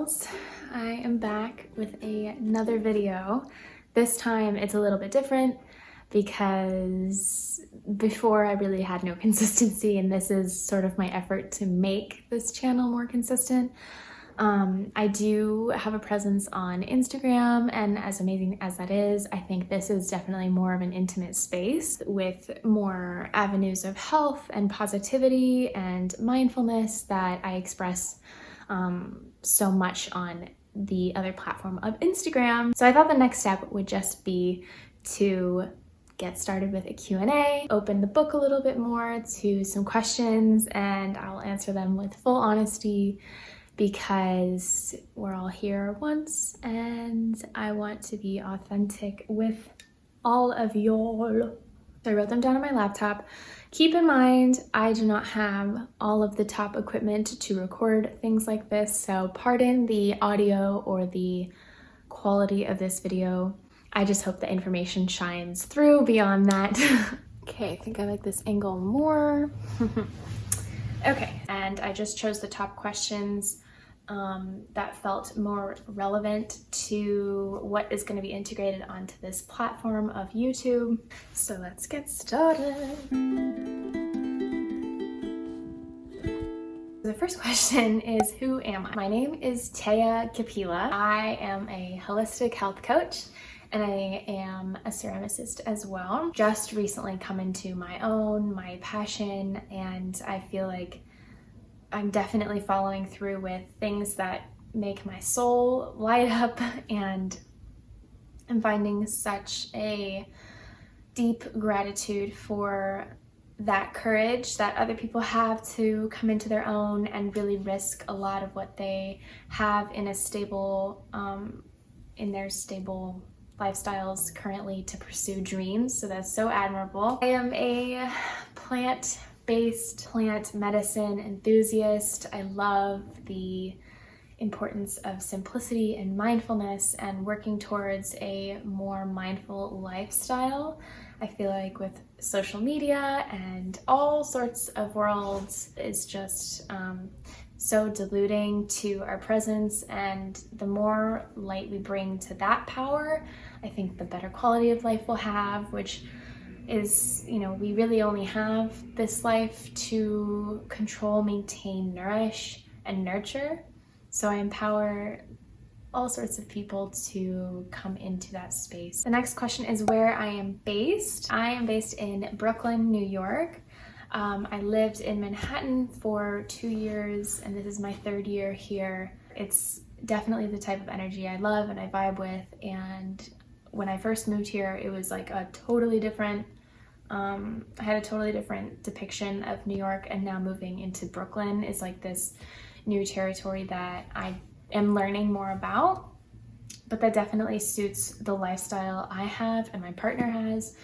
girls. I am back with another video. This time it's a little bit different because before I really had no consistency, and this is sort of my effort to make this channel more consistent. I do have a presence on Instagram, and as amazing as that is, I think this is definitely more of an intimate space with more avenues of health and positivity and mindfulness that I express so much on the other platform of Instagram. So I thought the next step would just be to get started with a Q&A, open the book a little bit more to some questions, and I'll answer them with full honesty because we're all here once and I want to be authentic with all of y'all. So I wrote them down on my laptop. Keep in mind, I do not have all of the top equipment to record things like this, so pardon the audio or the quality of this video. I just hope the information shines through beyond that. Okay, I think I like this angle more. Okay, and I just chose the top questions that felt more relevant to what is going to be integrated onto this platform of YouTube. So let's get started. The first question is, who am I? My name is Taya Kapila. I am a holistic health coach and I am a ceramicist as well. Just recently come into my own, my passion, and I feel like I'm definitely following through with things that make my soul light up, and I'm finding such a deep gratitude for that courage that other people have to come into their own and really risk a lot of what they have in a stable, in their stable lifestyles currently to pursue dreams. So that's so admirable. I am a plant-based plant medicine enthusiast. I love the importance of simplicity and mindfulness and working towards a more mindful lifestyle. I feel like with social media and all sorts of worlds is just so diluting to our presence, and the more light we bring to that power, I think the better quality of life we'll have, which is, you know, we really only have this life to control, maintain, nourish, and nurture. So I empower all sorts of people to come into that space. The next question is where I am based. I am based in Brooklyn, New York. I lived in Manhattan for 2 years, and this is my 3rd year here. It's definitely the type of energy I love and I vibe with, and when I first moved here, it was like a totally different, I had a totally different depiction of New York, and now moving into Brooklyn is like this new territory that I am learning more about, but that definitely suits the lifestyle I have and my partner has,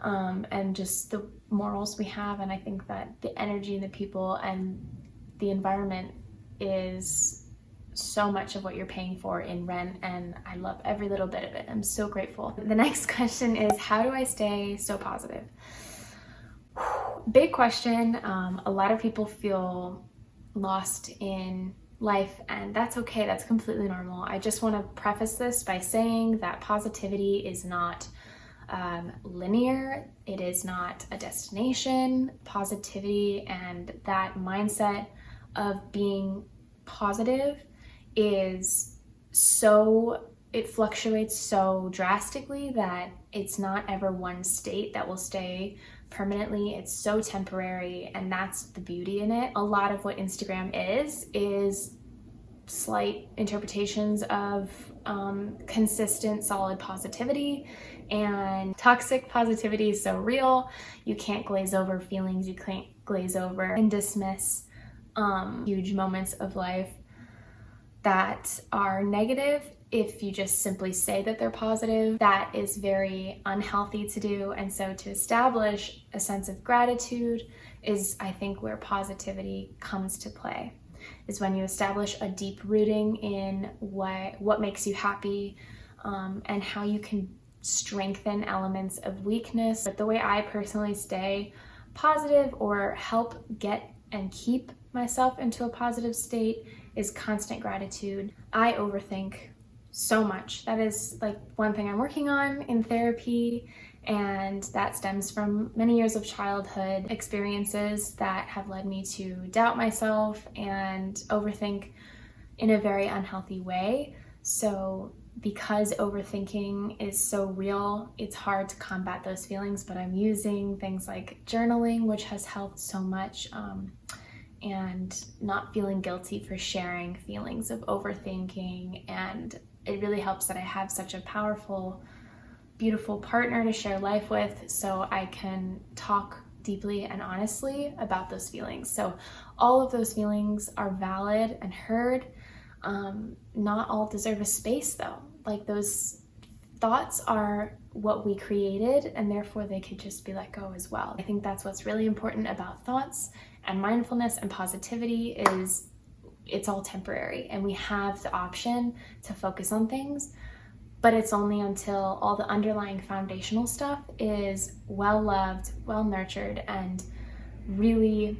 and just the morals we have. And I think that the energy, the people, and the environment is so much of what you're paying for in rent, and I love every little bit of it. I'm so grateful. The next question is, how do I stay so positive? Big question. A lot of people feel lost in life, and that's okay. That's completely normal. I just want to preface this by saying that positivity is not linear. It is not a destination. Positivity and that mindset of being positive is it fluctuates so drastically that it's not ever one state that will stay permanently. It's so temporary, and that's the beauty in it. A lot of what Instagram is slight interpretations of consistent, solid positivity, and toxic positivity is so real. You can't glaze over feelings, you can't glaze over and dismiss huge moments of life that are negative if you just simply say that they're positive. That is very unhealthy to do, and so to establish a sense of gratitude is, I think, where positivity comes to play, is when you establish a deep rooting in what makes you happy, and how you can strengthen elements of weakness. But the way I personally stay positive or help get and keep myself into a positive state is constant gratitude. I overthink so much. That is like one thing I'm working on in therapy, and that stems from many years of childhood experiences that have led me to doubt myself and overthink in a very unhealthy way. So because overthinking is so real, it's hard to combat those feelings, but I'm using things like journaling, which has helped so much, and not feeling guilty for sharing feelings of overthinking. And it really helps that I have such a powerful, beautiful partner to share life with, so I can talk deeply and honestly about those feelings. So all of those feelings are valid and heard. Not all deserve a space though. Like, those thoughts are what we created, and therefore they could just be let go as well. I think that's what's really important about thoughts and mindfulness and positivity is it's all temporary, and we have the option to focus on things, but it's only until all the underlying foundational stuff is well loved, well nurtured, and really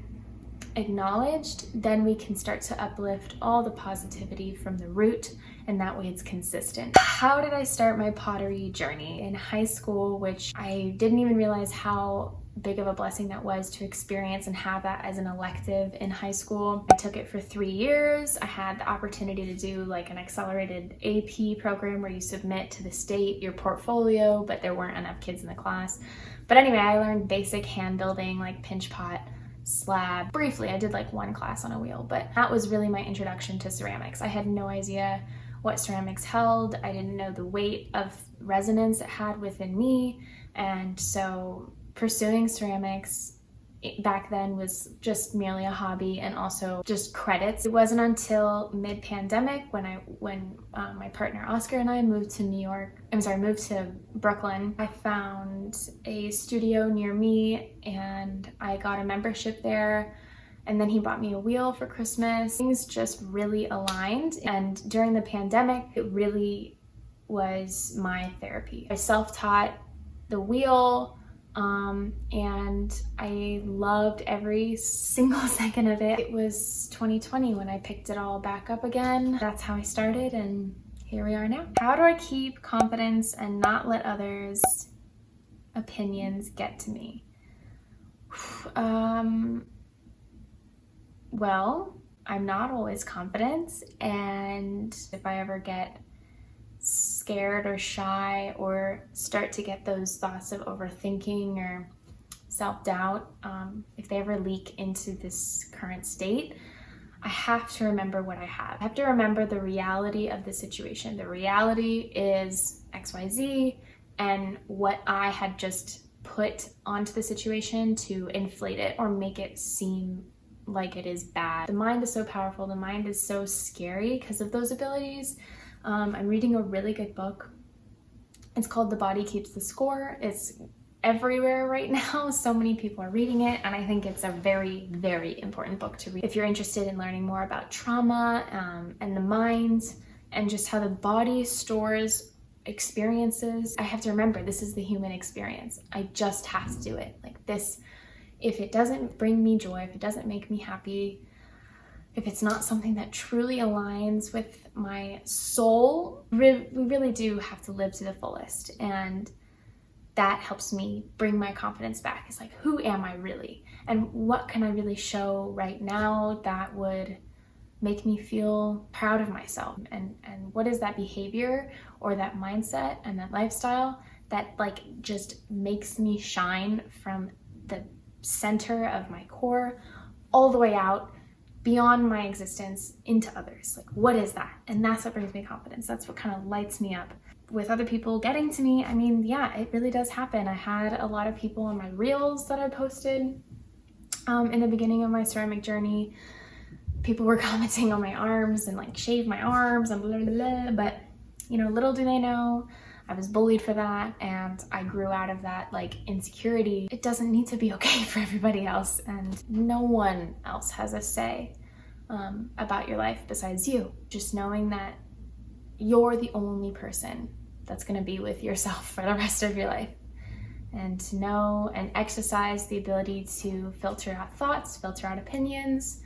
acknowledged, then we can start to uplift all the positivity from the root, and that way it's consistent. How did I start my pottery journey? In high school, which I didn't even realize how big of a blessing that was to experience and have that as an elective in high school. I took it for 3 years. I had the opportunity to do like an accelerated AP program where you submit to the state your portfolio, but there weren't enough kids in the class. But anyway, I learned basic hand building, like pinch pot, slab. Briefly, I did like one class on a wheel, but that was really my introduction to ceramics. I had no idea what ceramics held. I didn't know the weight of resonance it had within me. And so pursuing ceramics back then was just merely a hobby and also just credits. It wasn't until mid-pandemic when my partner Oscar and I moved to Brooklyn. I found a studio near me and I got a membership there, and then he bought me a wheel for Christmas. Things just really aligned, and during the pandemic it really was my therapy. I self-taught the wheel, and I loved every single second of it. It was 2020 when I picked it all back up again. That's how I started, and here we are now. How do I keep confidence and not let others' opinions get to me? Well, I'm not always confident, and if I ever get scared or shy or start to get those thoughts of overthinking or self-doubt, if they ever leak into this current state, I have to remember what I have. I have to remember the reality of the situation. The reality is XYZ, and what I had just put onto the situation to inflate it or make it seem like it is bad. The mind is so powerful. The mind is so scary because of those abilities. I'm reading a really good book. It's called The Body Keeps the Score. It's everywhere right now. So many people are reading it, and I think it's a very, very important book to read. If you're interested in learning more about trauma and the mind and just how the body stores experiences, I have to remember this is the human experience. I just have to do it. Like this, if it doesn't bring me joy, if it doesn't make me happy, if it's not something that truly aligns with my soul, we really do have to live to the fullest. And that helps me bring my confidence back. It's like, who am I really? And what can I really show right now that would make me feel proud of myself? And what is that behavior or that mindset and that lifestyle that like just makes me shine from the center of my core all the way out beyond my existence into others? Like, what is that? And that's what brings me confidence. That's what kind of lights me up. With other people getting to me, I mean, yeah, it really does happen. I had a lot of people on my reels that I posted in the beginning of my ceramic journey. People were commenting on my arms and like shave my arms and blah, blah, blah. But, you know, little do they know, I was bullied for that, and I grew out of that like insecurity. It doesn't need to be okay for everybody else, and no one else has a say about your life besides you. Just knowing that you're the only person that's going to be with yourself for the rest of your life, and to know and exercise the ability to filter out thoughts, filter out opinions,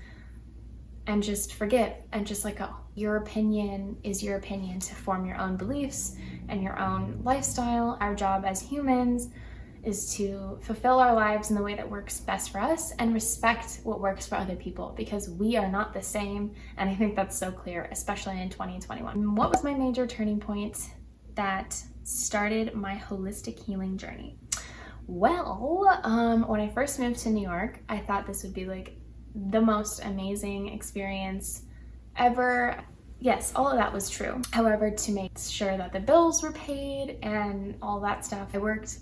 and just forgive and just let go. Your opinion is your opinion to form your own beliefs and your own lifestyle. Our job as humans is to fulfill our lives in the way that works best for us and respect what works for other people, because we are not the same. And I think that's so clear, especially in 2021. What was my major turning point that started my holistic healing journey? Well, when I first moved to New York, I thought this would be like the most amazing experience ever. Yes, all of that was true. However, to make sure that the bills were paid and all that stuff, I worked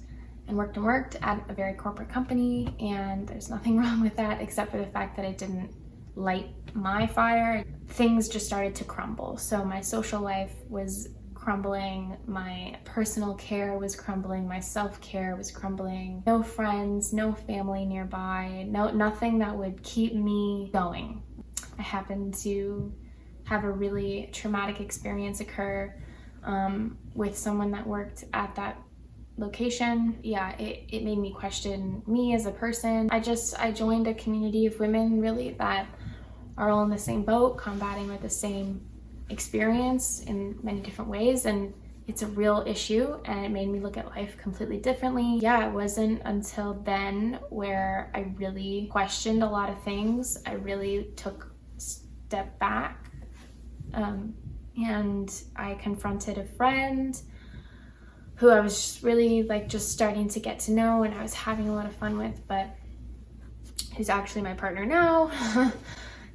at a very corporate company, and there's nothing wrong with that except for the fact that it didn't light my fire. Things just started to crumble. So my social life was crumbling, my personal care was crumbling, my self-care was crumbling. No friends, no family nearby, nothing that would keep me going. I happened to have a really traumatic experience occur with someone that worked at that location. Yeah, it made me question me as a person. I joined a community of women really that are all in the same boat, combating with the same experience in many different ways, and it's a real issue, and it made me look at life completely differently. Yeah, it wasn't until then where I really questioned a lot of things. I really took a step back, and I confronted a friend who I was really just starting to get to know and I was having a lot of fun with, but who's actually my partner now.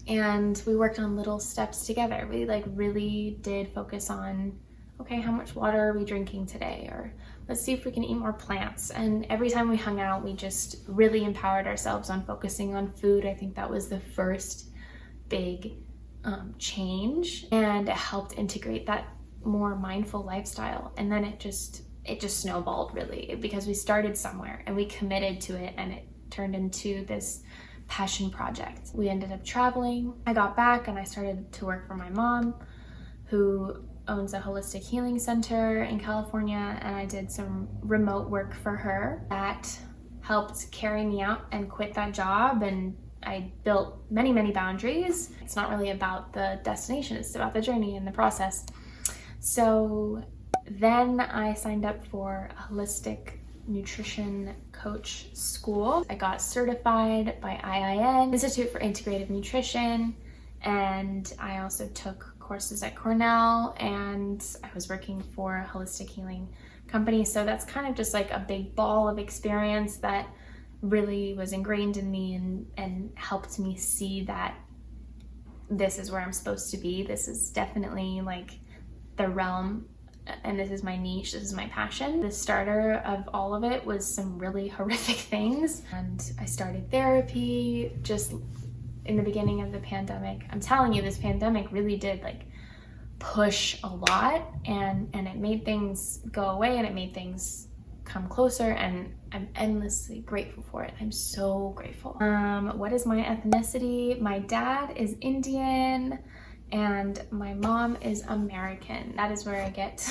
And we worked on little steps together. We really did focus on, okay, how much water are we drinking today? Or let's see if we can eat more plants. And every time we hung out, we just really empowered ourselves on focusing on food. I think that was the first big change, and it helped integrate that more mindful lifestyle. And then it just snowballed really, because we started somewhere and we committed to it, and it turned into this passion project. We ended up traveling. I got back and I started to work for my mom, who owns a holistic healing center in California, and I did some remote work for her that helped carry me out and quit that job. And I built many, many boundaries. It's not really about the destination, it's about the journey and the process. So then I signed up for a holistic nutrition coach school. I got certified by IIN, Institute for Integrative Nutrition, and I also took courses at Cornell, and I was working for a holistic healing company. So that's kind of just like a big ball of experience that really was ingrained in me and helped me see that this is where I'm supposed to be. This is definitely the realm, and this is my niche, this is my passion. The starter of all of it was some really horrific things, and I started therapy just in the beginning of the pandemic. I'm telling you, this pandemic really did push a lot, and it made things go away, and it made things come closer, and I'm endlessly grateful for it. I'm so grateful. What is my ethnicity? My dad is Indian, and my mom is American. That is where I get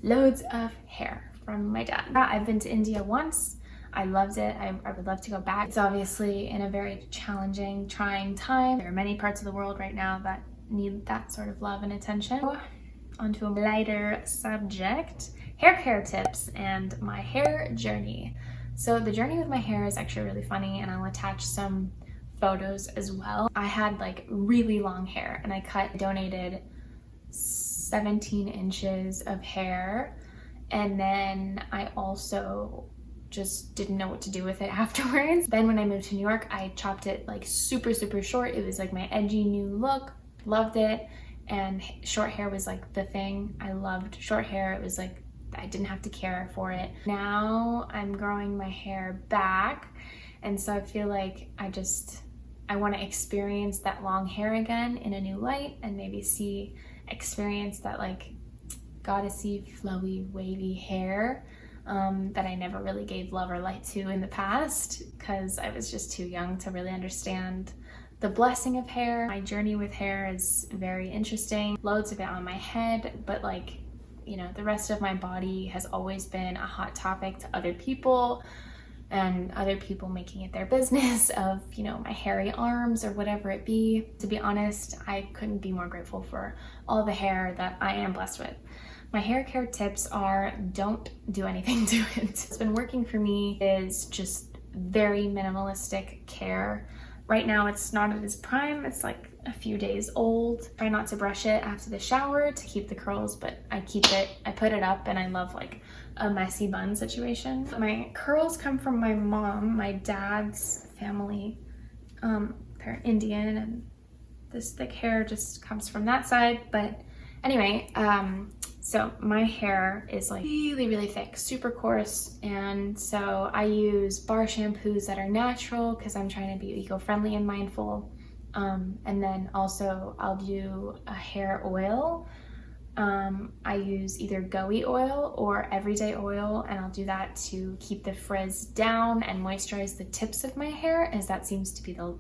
loads of hair from my dad. I've been to India once. I loved it. I would love to go back. It's obviously in a very challenging, trying time. There are many parts of the world right now that need that sort of love and attention. Onto a lighter subject, hair care tips and my hair journey. So the journey with my hair is actually really funny, and I'll attach some photos as well. I had really long hair, and I donated 17 inches of hair, and then I also just didn't know what to do with it afterwards. Then when I moved to New York, I chopped it super short. It was my edgy new look. Loved it, and short hair was the thing. I loved short hair. It was I didn't have to care for it. Now I'm growing my hair back, and so I feel I want to experience that long hair again in a new light, and maybe experience that goddessy, flowy, wavy hair that I never really gave love or light to in the past, because I was just too young to really understand the blessing of hair. My journey with hair is very interesting. Loads of it on my head, but the rest of my body has always been a hot topic to other people. and other people making it their business of, you know, my hairy arms or whatever it be. To be honest, I couldn't be more grateful for all the hair that I am blessed with. My hair care tips are, don't do anything to it. What's been working for me is just very minimalistic care. Right now it's not at its prime, it's like a few days old. Try not to brush it after the shower to keep the curls, but I put it up, and I love like a messy bun situation. My curls come from my mom, my dad's family. They're Indian, and this thick hair just comes from that side. But anyway, so my hair is like really, really thick, super coarse. And so I use bar shampoos that are natural because I'm trying to be eco-friendly and mindful. And then also I'll do a hair oil. I use either goey oil or everyday oil, and I'll do that to keep the frizz down and moisturize the tips of my hair, as that seems to be the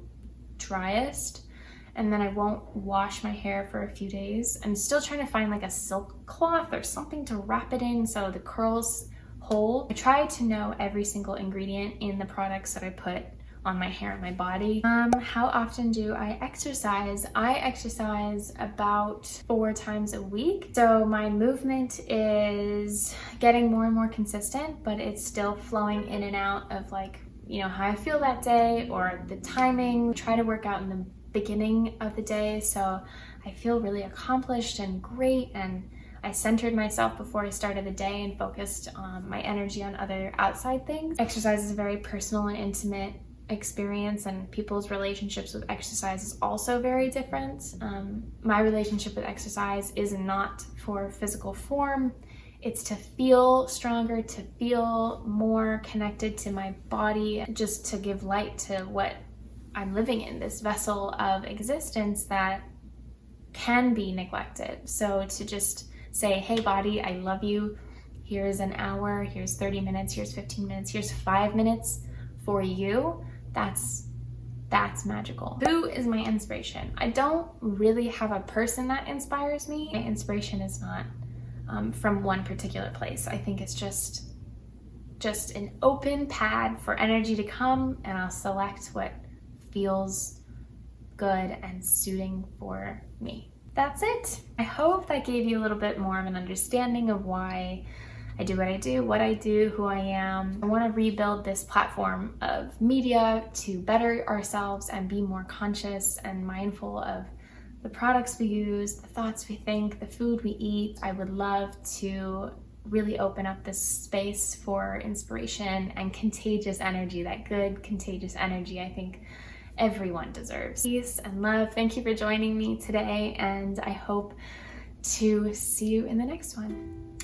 driest. And then I won't wash my hair for a few days. I'm still trying to find like a silk cloth or something to wrap it in so the curls hold. I try to know every single ingredient in the products that I put on my hair and my body. How often do I exercise? I exercise about 4 times a week. So my movement is getting more and more consistent, but it's still flowing in and out of like, you know, how I feel that day or the timing. I try to work out in the beginning of the day, so I feel really accomplished and great, and I centered myself before I started the day and focused my energy on other outside things. Exercise is a very personal and intimate experience, and people's relationships with exercise is also very different. My relationship with exercise is not for physical form. It's to feel stronger, to feel more connected to my body, just to give light to what I'm living in, this vessel of existence that can be neglected. So to just say, hey body, I love you. Here's an hour, here's 30 minutes, here's 15 minutes, here's 5 minutes for you. That's magical. Who is my inspiration? I don't really have a person that inspires me. My inspiration is not from one particular place. I think it's just an open pad for energy to come, and I'll select what feels good and suiting for me. That's it. I hope that gave you a little bit more of an understanding of why I do, what I do, who I am. I want to rebuild this platform of media to better ourselves and be more conscious and mindful of the products we use, the thoughts we think, the food we eat. I would love to really open up this space for inspiration and contagious energy, that good contagious energy I think everyone deserves. Peace and love. Thank you for joining me today, and I hope to see you in the next one.